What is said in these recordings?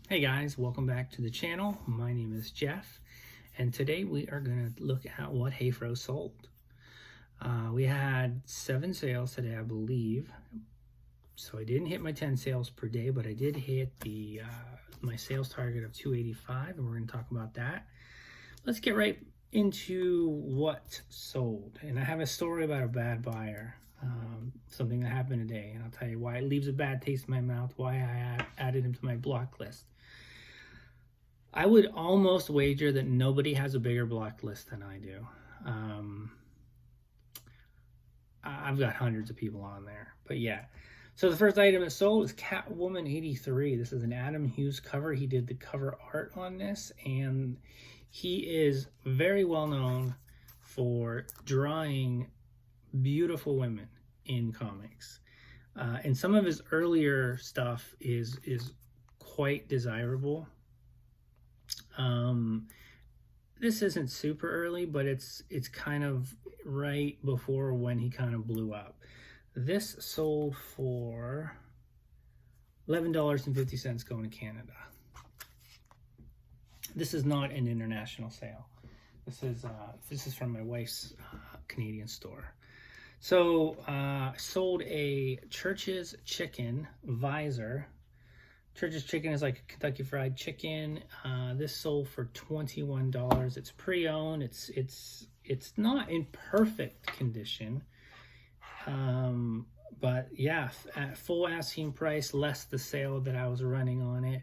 Hey guys, welcome back to the channel. My name is Jeff, and today we are going to look at what Hayfro sold. We had 7 sales today, I believe. So I didn't hit my 10 sales per day, but I did hit the my sales target of 285, and we're going to talk about that. Let's get right into what sold. And I have a story about a bad buyer, something that happened today, and I'll tell you why it leaves a bad taste in my mouth, why I added him to my block list. I would almost wager that nobody has a bigger block list than I do. I've got hundreds of people on there, but yeah. So the first item it sold is Catwoman 83. This is an Adam Hughes cover. He did the cover art on this, and he is very well known for drawing beautiful women in comics. And some of his earlier stuff is quite desirable. This isn't super early, but it's kind of right before when he kind of blew up. This sold for $11.50 going to Canada. This is not an international sale. This is from my wife's Canadian store. So sold a Church's Chicken visor. Church's Chicken is like a Kentucky Fried Chicken. This sold for $21. It's pre-owned. It's not in perfect condition, but yeah, at full asking price, less the sale that I was running on it.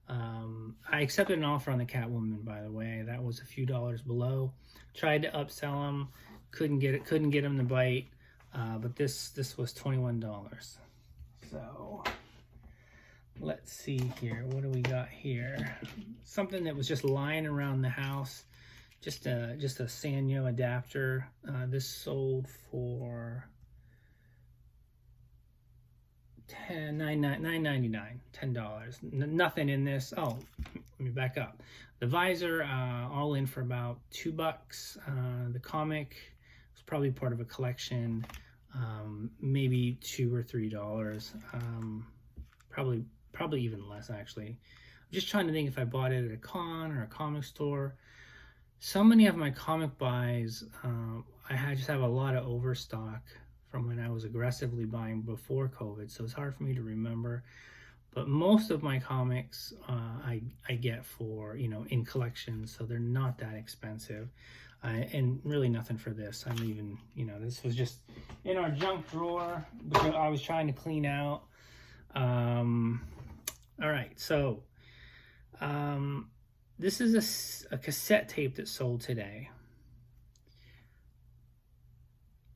I accepted an offer on the Catwoman, by the way. That was a few dollars below. Tried to upsell him, couldn't get him to bite. But this was $21. So let's see here. What do we got here? Something that was just lying around the house. Just a Sanyo adapter. This sold for $9.99. $10. Nothing in this. Oh, let me back up. The visor, all in for about $2. The comic was probably part of a collection. Maybe $2 or $3. Probably even less, actually. I'm just trying to think if I bought it at a con or a comic store. So many of my comic buys, I just have a lot of overstock from when I was aggressively buying before COVID, so it's hard for me to remember. But most of my comics I get for, in collections, so they're not that expensive. And really nothing for this. I'm even, this was just in our junk drawer because I was trying to clean out. All right, so this is a cassette tape that sold today.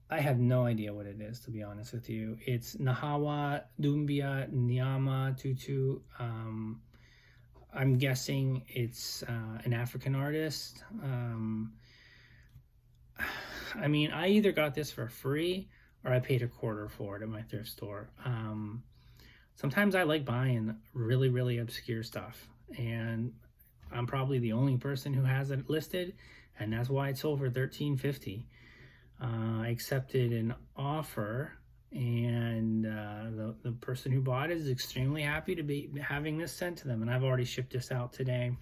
I have no idea what it is, to be honest with you. It's Nahawa Dumbia Nyama Tutu. I'm guessing it's an African artist. I mean, I either got this for free or I paid $0.25 for it at my thrift store. Sometimes I like buying really, really obscure stuff, and I'm probably the only person who has it listed, and that's why it sold for $13.50. I accepted an offer, and the person who bought it is extremely happy to be having this sent to them, and I've already shipped this out today.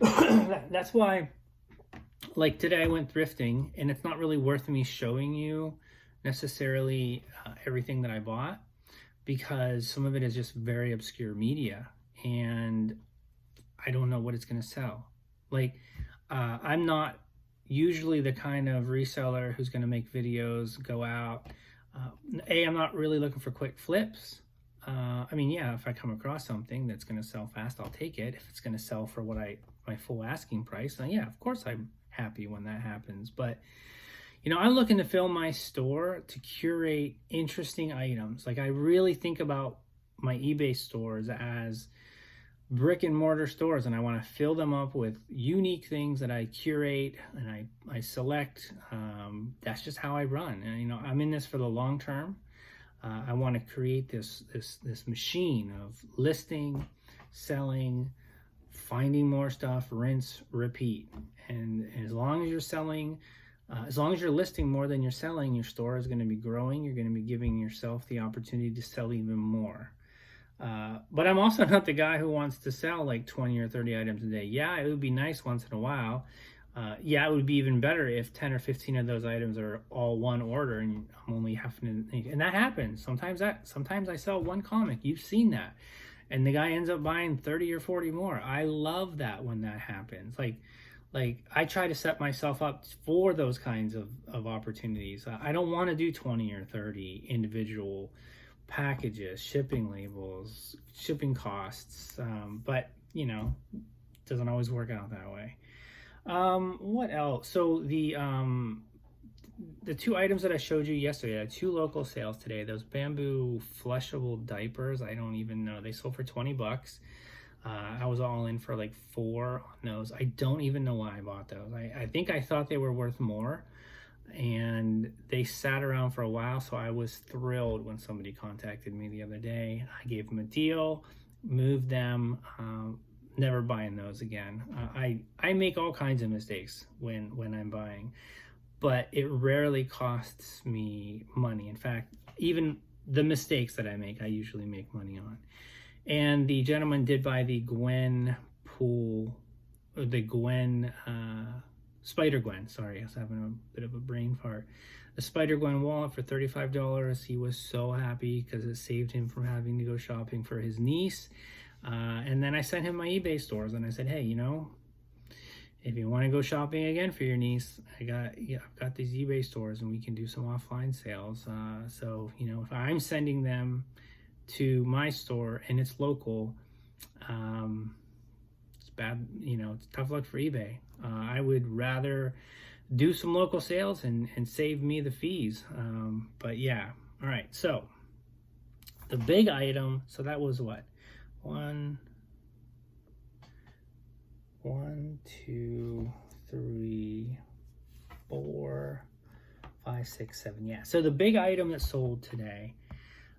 That's why, like today I went thrifting, and it's not really worth me showing you necessarily everything that I bought, because some of it is just very obscure media, and I don't know what it's going to sell. Like, I'm not usually the kind of reseller who's going to make videos, go out. I'm not really looking for quick flips. I mean, yeah, if I come across something that's going to sell fast, I'll take it. If it's going to sell for what my full asking price, then yeah, of course I'm happy when that happens. But I'm looking to fill my store to curate interesting items. Like, I really think about my eBay stores as brick and mortar stores, and I want to fill them up with unique things that I curate and I select. That's just how I run. And I'm in this for the long term. I want to create this machine of listing, selling, finding more stuff, rinse, repeat. And as long as you're selling, as long as you're listing more than you're selling, your store is going to be growing. You're going to be giving yourself the opportunity to sell even more. But I'm also not the guy who wants to sell like 20 or 30 items a day. Yeah, it would be nice once in a while. Yeah, it would be even better if 10 or 15 of those items are all one order and I'm only having to, and that happens. Sometimes I sell one comic. You've seen that. And the guy ends up buying 30 or 40 more. I love that when that happens. Like I try to set myself up for those kinds of opportunities. I don't want to do 20 or 30 individual packages, shipping labels, shipping costs. But you know, it doesn't always work out that way. What else? So the two items that I showed you yesterday, I had two local sales today. Those bamboo flushable diapers, I don't even know. They sold for 20 bucks. I was all in for like 4 on those. I don't even know why I bought those. I think I thought they were worth more, and they sat around for a while, so I was thrilled when somebody contacted me the other day. I gave them a deal, moved them, never buying those again. I make all kinds of mistakes when I'm buying, but it rarely costs me money. In fact, even the mistakes that I make, I usually make money on. And the gentleman did buy the Gwen pool, or the Gwen, Spider Gwen, sorry, I was having a bit of a brain fart. The Spider Gwen wallet for $35. He was so happy because it saved him from having to go shopping for his niece. And then I sent him my eBay stores and I said, hey, you know, if you want to go shopping again for your niece, I've got these eBay stores and we can do some offline sales. So, you know, if I'm sending them to my store and it's local, it's bad, you know, it's tough luck for eBay. I would rather do some local sales and save me the fees. But yeah, all right. So the big item, so that was what? 1, 2, 3, 4, 5, 6, 7. Yeah. So the big item that sold today,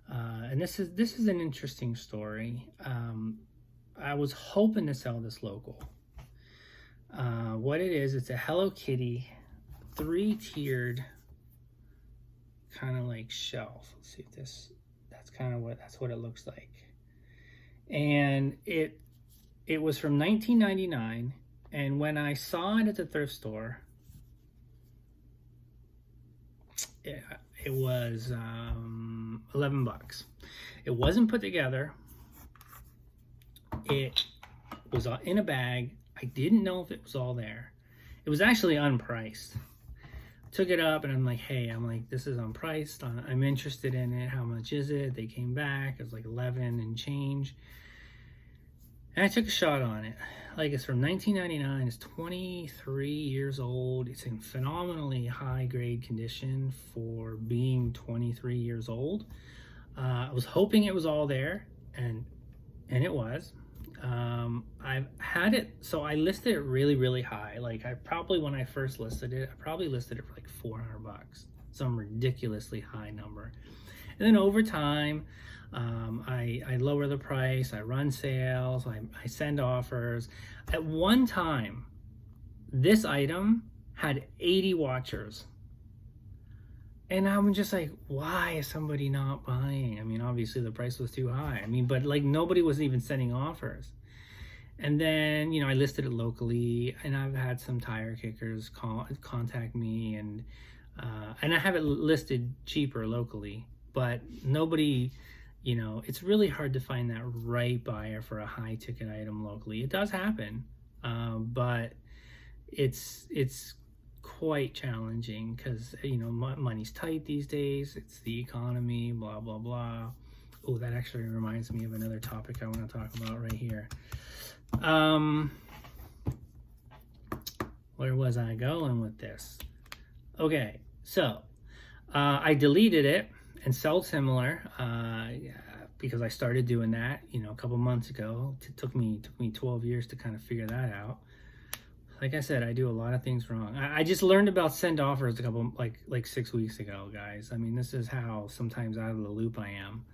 and this is an interesting story. I was hoping to sell this local. What it is, it's a Hello Kitty 3-tiered kind of like shelf. Let's see if that's what it looks like. And it was from 1999, and when I saw it at the thrift store, it was 11 bucks. It wasn't put together. It was in a bag. I didn't know if it was all there. It was actually unpriced. Took it up and I'm like, hey, this is unpriced. I'm interested in it. How much is it? They came back. It was like 11 and change. And I took a shot on it. Like, it's from 1999. It's 23 years old. It's in phenomenally high grade condition for being 23 years old. I was hoping it was all there, and it was. I've had it, so I listed it really high. Like, when I first listed it, I probably listed it for like 400 bucks, some ridiculously high number. And then over time, I lower the price, I run sales, I send offers. At one time, this item had 80 watchers. And I'm just like, why is somebody not buying? I mean, obviously the price was too high. I mean, but like nobody was even sending offers. And then, you know, I listed it locally, and I've had some tire kickers contact me, and I have it listed cheaper locally, but nobody, you know, it's really hard to find that right buyer for a high ticket item locally. It does happen, but it's quite challenging because, you know, money's tight these days. It's the economy, blah, blah, blah. Oh, that actually reminds me of another topic I want to talk about right here. Where was I going with this? Okay, so I deleted it and sold similar because I started doing that, you know, a couple months ago. It took me 12 years to kind of figure that out. Like I said, I do a lot of things wrong. I just learned about send offers a couple, like 6 weeks ago, guys. I mean, this is how sometimes out of the loop I am.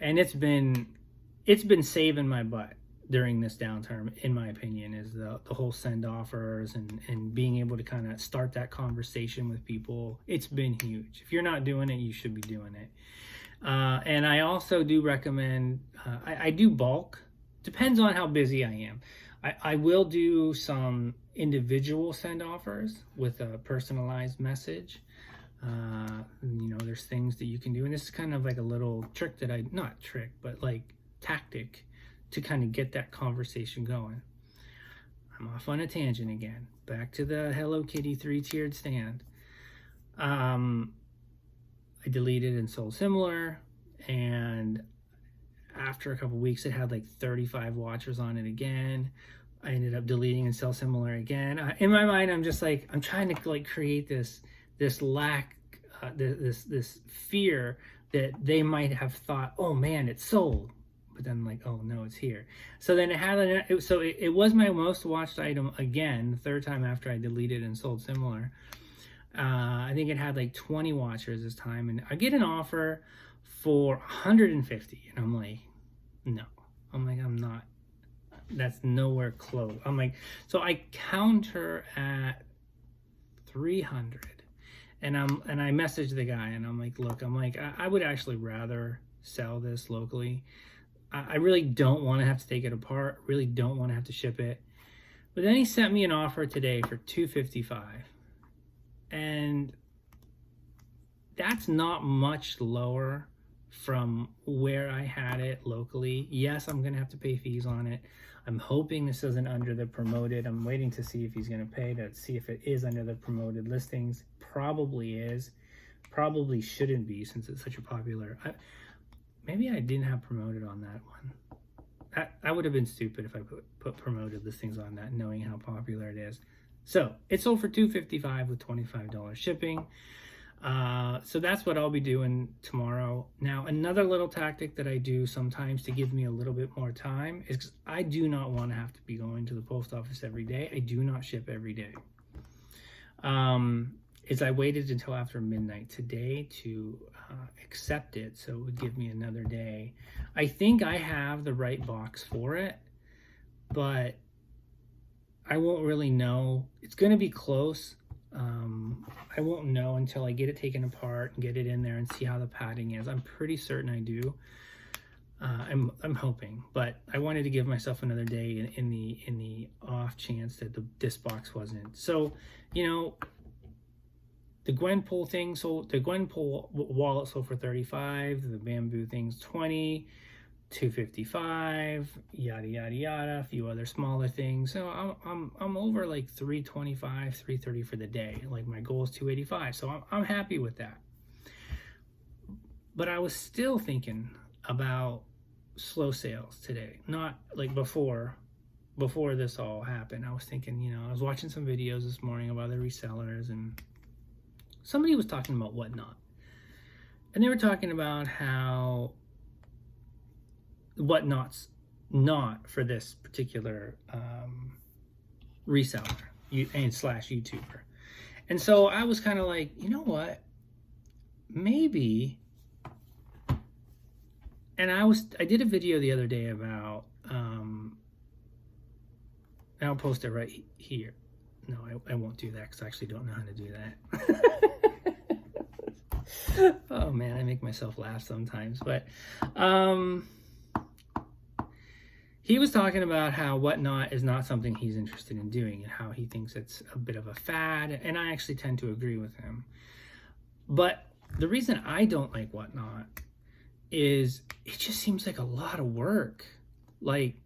And it's been saving my butt during this downturn, in my opinion, is the whole send offers and being able to kind of start that conversation with people. It's been huge. If you're not doing it, you should be doing it. And I also do recommend, I do bulk. Depends on how busy I am. I will do some individual send offers with a personalized message. There's things that you can do. And this is kind of like a little trick that not trick, but like tactic to kind of get that conversation going. I'm off on a tangent again. Back to the Hello Kitty 3-tiered stand. I deleted and sold similar, and after a couple weeks it had like 35 watchers on it again. I ended up deleting and sell similar again. In my mind, I'm just like, I'm trying to like create this lack, this fear that they might have thought, oh man, it's sold, but then like, oh no, it's here. So then it was my most watched item again, the third time after I deleted and sold similar. I think it had like 20 watchers this time, and I get an offer for 150, and I'm like, no. I'm not. That's nowhere close. I'm like, so I counter at 300, and I messaged the guy, and I'm like, look, I would actually rather sell this locally. I really don't want to have to take it apart. Really don't want to have to ship it. But then he sent me an offer today for 255. And that's not much lower from where I had it locally. Yes, I'm going to have to pay fees on it. I'm hoping this isn't under the promoted. I'm waiting to see if he's going to pay to see if it is under the promoted listings. Probably is. Probably shouldn't be, since it's such a popular. Maybe I didn't have promoted on that one. I would have been stupid if I put promoted listings on that, knowing how popular it is. So it sold for $255 with $25 shipping. So that's what I'll be doing tomorrow. Now, another little tactic that I do sometimes to give me a little bit more time is 'cause I do not want to have to be going to the post office every day. I do not ship every day. Is I waited until after midnight today to accept it, so it would give me another day. I think I have the right box for it, but I won't really know. It's going to be close. I won't know until I get it taken apart and get it in there and see how the padding is. I'm pretty certain I do. I'm hoping, but I wanted to give myself another day in the off chance that this box wasn't. So, the Gwenpool thing sold. The Gwenpool wallet sold for 35. The bamboo thing's 20. 255, yada yada yada, a few other smaller things. So I'm over like 325, 330 for the day. Like my goal is 285, so I'm happy with that. But I was still thinking about slow sales today, not like before this all happened. I was thinking, I was watching some videos this morning of other resellers, and somebody was talking about Whatnot, and they were talking about how Whatnot's not for this particular reseller and slash YouTuber. And so I was kind of like, you know what? Maybe. And I did a video the other day about, I'll post it right here. No, I won't do that because I actually don't know how to do that. Oh man, I make myself laugh sometimes. But he was talking about how Whatnot is not something he's interested in doing, and how he thinks it's a bit of a fad, and I actually tend to agree with him. But the reason I don't like Whatnot is it just seems like a lot of work. Like,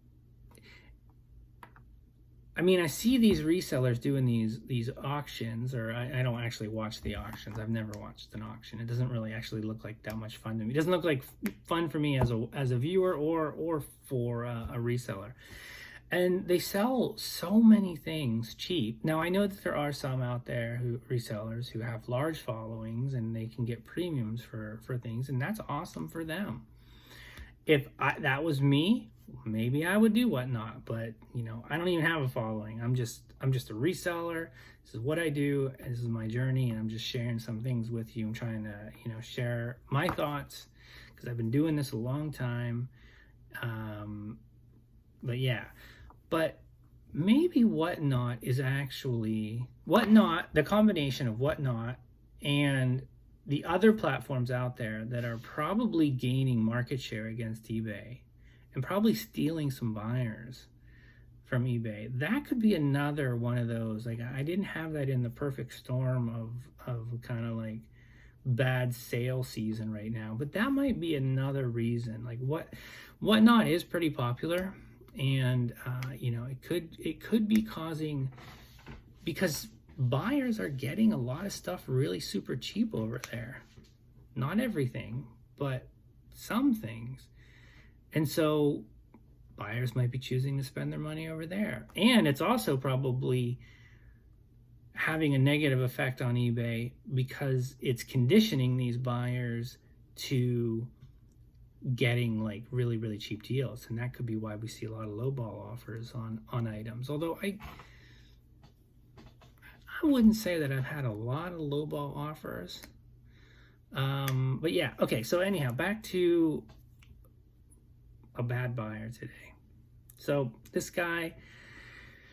I mean, I see these resellers doing these auctions, or I don't actually watch the auctions. I've never watched an auction. It doesn't really actually look like that much fun to me. It doesn't look like fun for me as a viewer or for a reseller. And they sell so many things cheap. Now, I know that there are some out there resellers who have large followings and they can get premiums for things, and that's awesome for them. If that was me, maybe I would do Whatnot, but I don't even have a following. I'm just a reseller. This is what I do. This is my journey, and I'm just sharing some things with you. I'm trying to share my thoughts because I've been doing this a long time. But maybe Whatnot is actually the combination of Whatnot and the other platforms out there that are probably gaining market share against eBay and probably stealing some buyers from eBay, that could be another one of those. Like, I didn't have that in the perfect storm of kind of like bad sale season right now, but that might be another reason. Like, whatnot is pretty popular, and you know, it could be causing, because buyers are getting a lot of stuff really super cheap over there. Not everything, but some things. And so buyers might be choosing to spend their money over there. And it's also probably having a negative effect on eBay because it's conditioning these buyers to getting like really, really cheap deals. And that could be why we see a lot of lowball offers on items. Although I wouldn't say that I've had a lot of lowball offers. But yeah, okay, so anyhow, back to a bad buyer today. So this guy,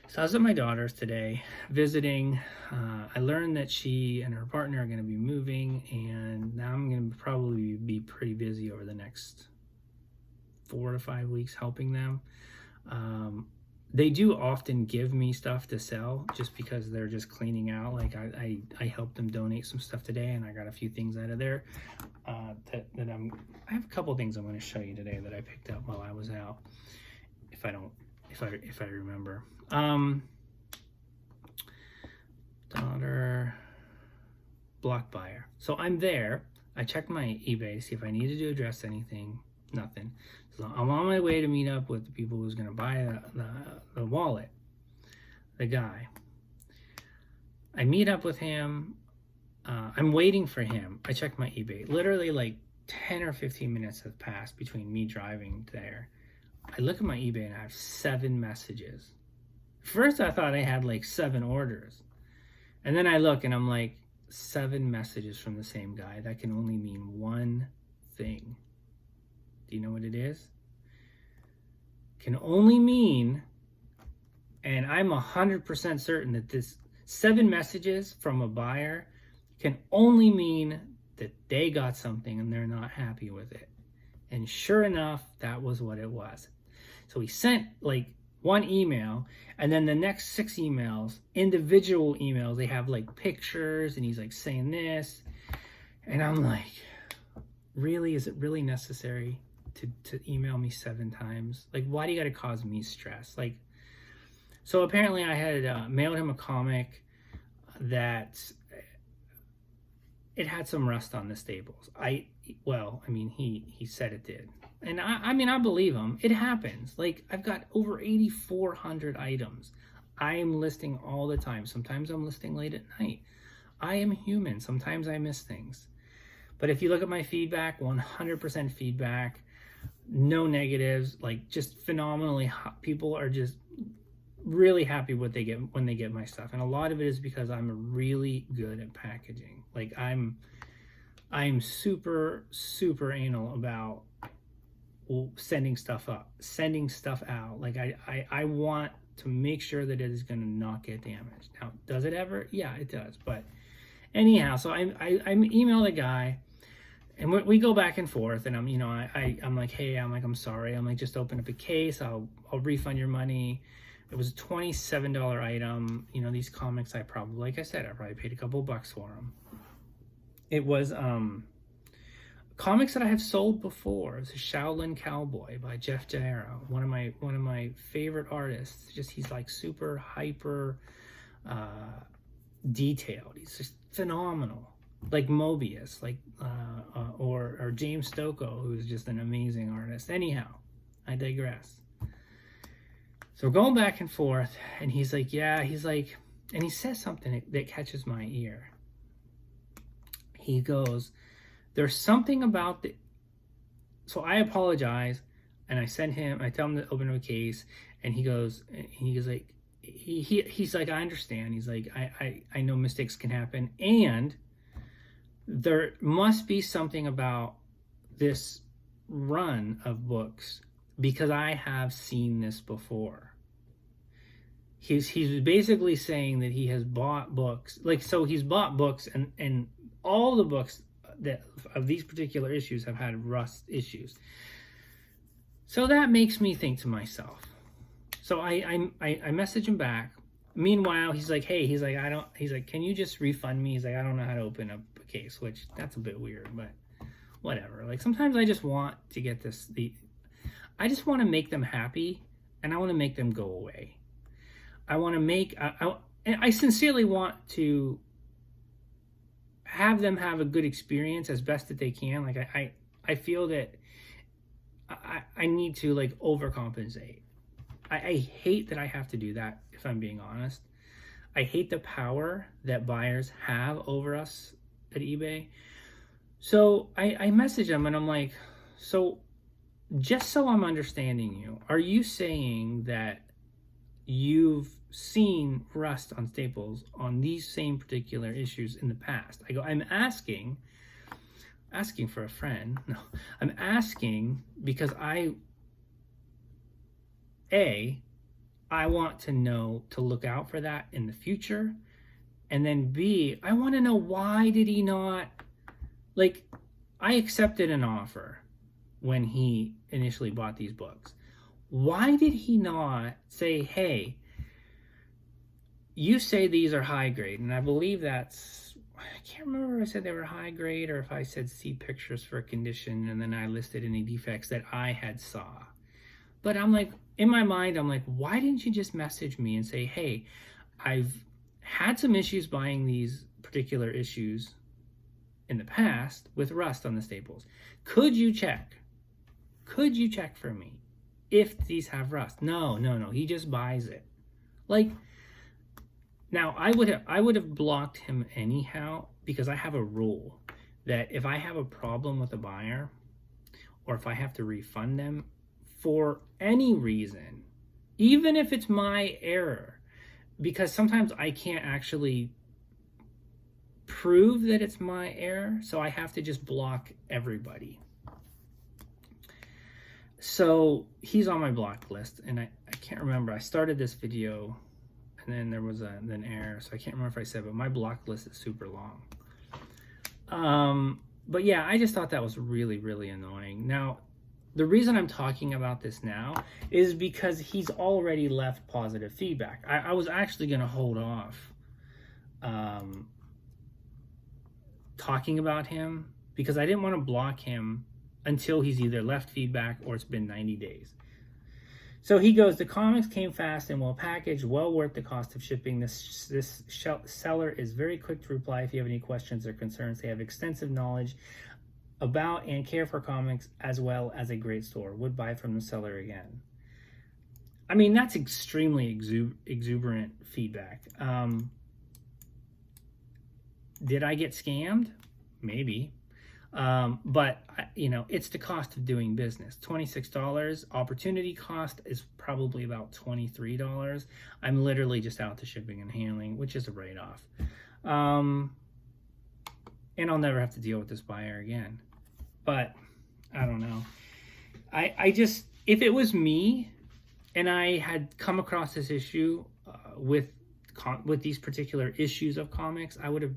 so I was at my daughter's today visiting. I learned that she and her partner are going to be moving, and now I'm going to probably be pretty busy over the next 4 to 5 weeks helping them. They do often give me stuff to sell just because they're just cleaning out. Like I helped them donate some stuff today, and I got a few things out of there that I have a couple things I'm going to show you today that I picked up while I was out, if I remember. Daughter, block buyer. So I'm there. I checked my eBay to see if I needed to address anything. Nothing. So I'm on my way to meet up with the people who's going to buy the wallet, the guy. I meet up with him. I'm waiting for him. I check my eBay. Literally like 10 or 15 minutes have passed between me driving there. I look at my eBay and I have 7 messages. First I thought I had like 7 orders. And then I look and I'm like, 7 messages from the same guy. That can only mean one thing. Do you know what it is? Can only mean, and I'm 100% certain that this 7 messages from a buyer can only mean that they got something and they're not happy with it. And sure enough, that was what it was. So he sent like 1 email, and then the next 6 emails, individual emails, they have like pictures, and he's like saying this. And I'm like, really? Is it really necessary to email me 7 times? Like, why do you got to cause me stress? Like, so apparently I had mailed him a comic that it had some rust on the staples. He said it did. And I believe him. It happens. Like, I've got over 8,400 items. I am listing all the time. Sometimes I'm listing late at night. I am human. Sometimes I miss things. But if you look at my feedback, 100% feedback, no negatives, like just phenomenally hot. People are just really happy what they get when they get my stuff. And a lot of it is because I'm really good at packaging. Like I'm super, super anal about sending stuff out. Like I want to make sure that it is going to not get damaged. Now, does it ever? Yeah, it does. But anyhow, so I email the guy, and we go back and forth, and I'm like, hey, I'm sorry. I'm like, just open up a case. I'll refund your money. It was a $27 item. You know, these comics I probably paid a couple bucks for them. It was comics that I have sold before. It's a Shaolin Cowboy by Jeff Jarrett, one of my favorite artists. Just he's like super hyper detailed. He's just phenomenal, like Mobius, like or James Stocco, who's just an amazing artist. Anyhow, I digress. So we're going back and forth, and he's like, and he says something that catches my ear. He goes, there's something about so I apologize, and I tell him to open up a case, and he's like, I understand. He's like, I know mistakes can happen, and there must be something about this run of books because I have seen this before. He's basically saying that he has bought books, he's bought books, and all the books that of these particular issues have had rust issues. So that makes me think to myself. So I message him back. Meanwhile, he's like, hey, he's like, can you just refund me? He's like, I don't know how to open up a case, which that's a bit weird, but whatever. Like, sometimes I just want to get I just want to make them happy, and I want to make them go away. I want to make, I sincerely want to have them have a good experience as best that they can. Like, I feel that I need to, like, overcompensate. I hate that I have to do that, if I'm being honest. I hate the power that buyers have over us at eBay. So I message them and I'm like, so just so I'm understanding you, are you saying that you've seen rust on staples on these same particular issues in the past? I go, I'm asking for a friend. No, I'm asking because I want to know to look out for that in the future. And then B, I want to know, why did he not, like, I accepted an offer when he initially bought these books. Why did he not say, hey, you say these are high grade, and I believe I can't remember if I said they were high grade or if I said see pictures for a condition and then I listed any defects that I had saw. But I'm like, in my mind, I'm like, why didn't you just message me and say, hey, I've had some issues buying these particular issues in the past with rust on the staples. Could you check for me if these have rust? No, he just buys it. Like, now I would have blocked him anyhow, because I have a rule that if I have a problem with a buyer, or if I have to refund them for any reason, even if it's my error, because sometimes I can't actually prove that it's my error, so I have to just block everybody. So he's on my block list, and I can't remember. I started this video and then there was an error, so I can't remember if I said, but my block list is super long. But yeah, I just thought that was really, really annoying. Now, the reason I'm talking about this now is because he's already left positive feedback. I was actually going to hold off talking about him because I didn't want to block him until he's either left feedback or it's been 90 days. So he goes, the comics came fast and well packaged, well worth the cost of shipping. This seller is very quick to reply if you have any questions or concerns. They have extensive knowledge about and care for comics, as well as a great store. Would buy from the seller again. I mean, that's extremely exuberant feedback. Did I get scammed? Maybe. But you know, it's the cost of doing business. $26. Opportunity cost is probably about $23. I'm literally just out to shipping and handling, which is a write-off. And I'll never have to deal with this buyer again. But I don't know. I just, if it was me and I had come across this issue with these particular issues of comics, I would have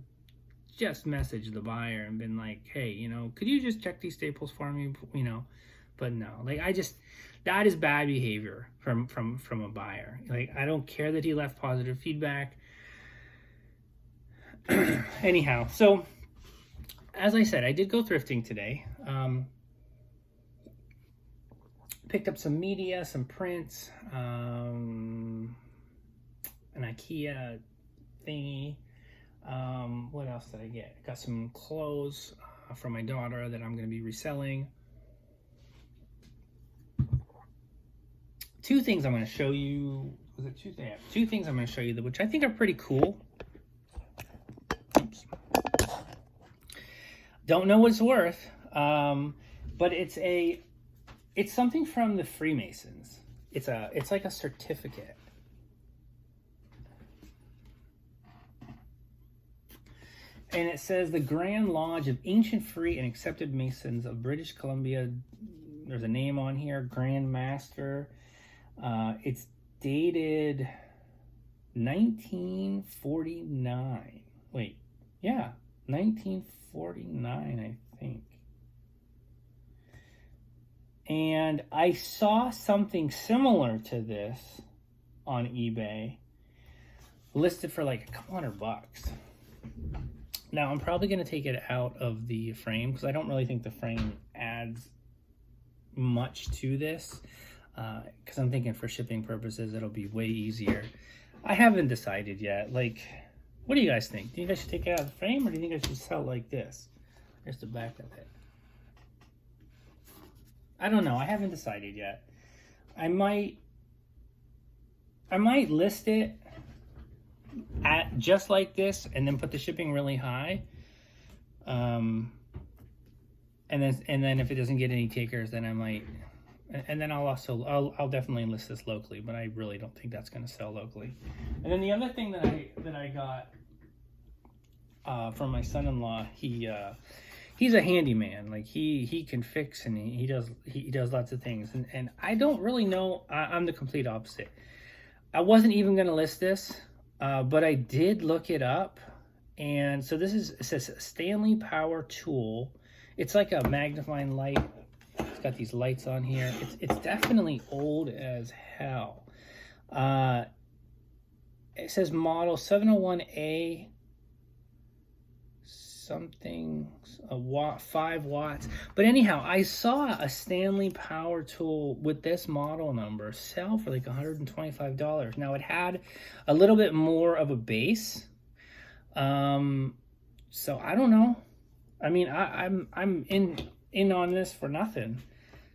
just messaged the buyer and been like, hey, you know, could you just check these staples for me, you know? But no, like, that is bad behavior from a buyer. Like, I don't care that he left positive feedback. Anyhow, so as I said, I did go thrifting today. Picked up some media, some prints, an IKEA thingy. What else did I get? Got some clothes from my daughter that I'm going to be reselling. Two things I'm going to show you. Was it two things? Yeah, two things I'm going to show you, which I think are pretty cool. Oops. Don't know what it's worth, but it's something from the Freemasons. It's like a certificate. And it says the Grand Lodge of Ancient Free and Accepted Masons of British Columbia. There's a name on here, Grand Master. It's dated 1949. Wait, yeah, 1949, I think. And I saw something similar to this on eBay listed for like a couple $100. Now I'm probably going to take it out of the frame because I don't really think the frame adds much to this, because I'm thinking for shipping purposes it'll be way easier. I haven't decided yet. Like, what do you guys think? Do you guys should take it out of the frame, or do you think I should sell it like this? Here's the back of it. I don't know. I haven't decided yet. I might list it at just like this and then put the shipping really high. And then if it doesn't get any takers, then I might, and then I'll definitely list this locally, but I really don't think that's going to sell locally. And then the other thing that I got from my son-in-law, he's a handyman. Like he can fix, and he does lots of things. And I don't really know. I'm the complete opposite. I wasn't even going to list this, but I did look it up. And so it says Stanley Power Tool. It's like a magnifying light. It's got these lights on here. It's definitely old as hell. It says model 701A something, 5 watts. But anyhow, I saw a Stanley Power Tool with this model number sell for like $125. Now it had a little bit more of a base. So I don't know. I mean, I'm in on this for nothing.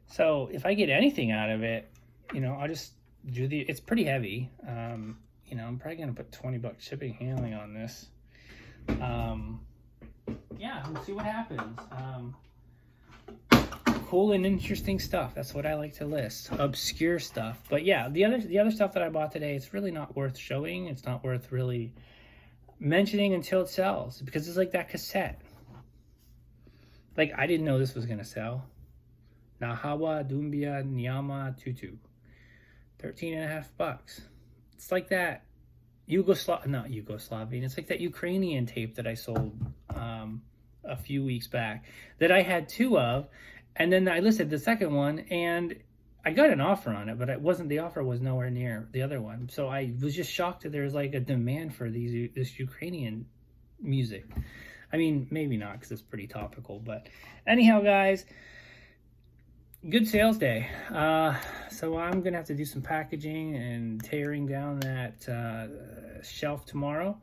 So if I get anything out of it, you know, I'll just do it's pretty heavy. You know, I'm probably gonna put $20 shipping handling on this. Yeah, we'll see what happens. Cool and interesting stuff. That's what I like to list. Obscure stuff. But yeah, the other stuff that I bought today, it's really not worth showing. It's not worth really mentioning until it sells, because it's like that cassette. Like, I didn't know this was gonna sell. Nahawa Dumbia Nyama Tutu, $13.50. It's like that not Yugoslavian. It's like that Ukrainian tape that I sold a few weeks back that I had 2 of, and then I listed the second one, and I got an offer on it, but the offer was nowhere near the other one. So I was just shocked that there's like a demand for this Ukrainian music. I mean, maybe not, because it's pretty topical, but anyhow, guys, good sales day. So I'm gonna have to do some packaging and tearing down that shelf tomorrow,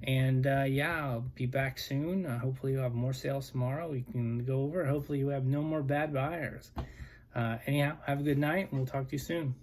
and yeah, I'll be back soon. Hopefully you'll have more sales tomorrow. We can go over. Hopefully you have no more bad buyers. Anyhow, have a good night, and we'll talk to you soon.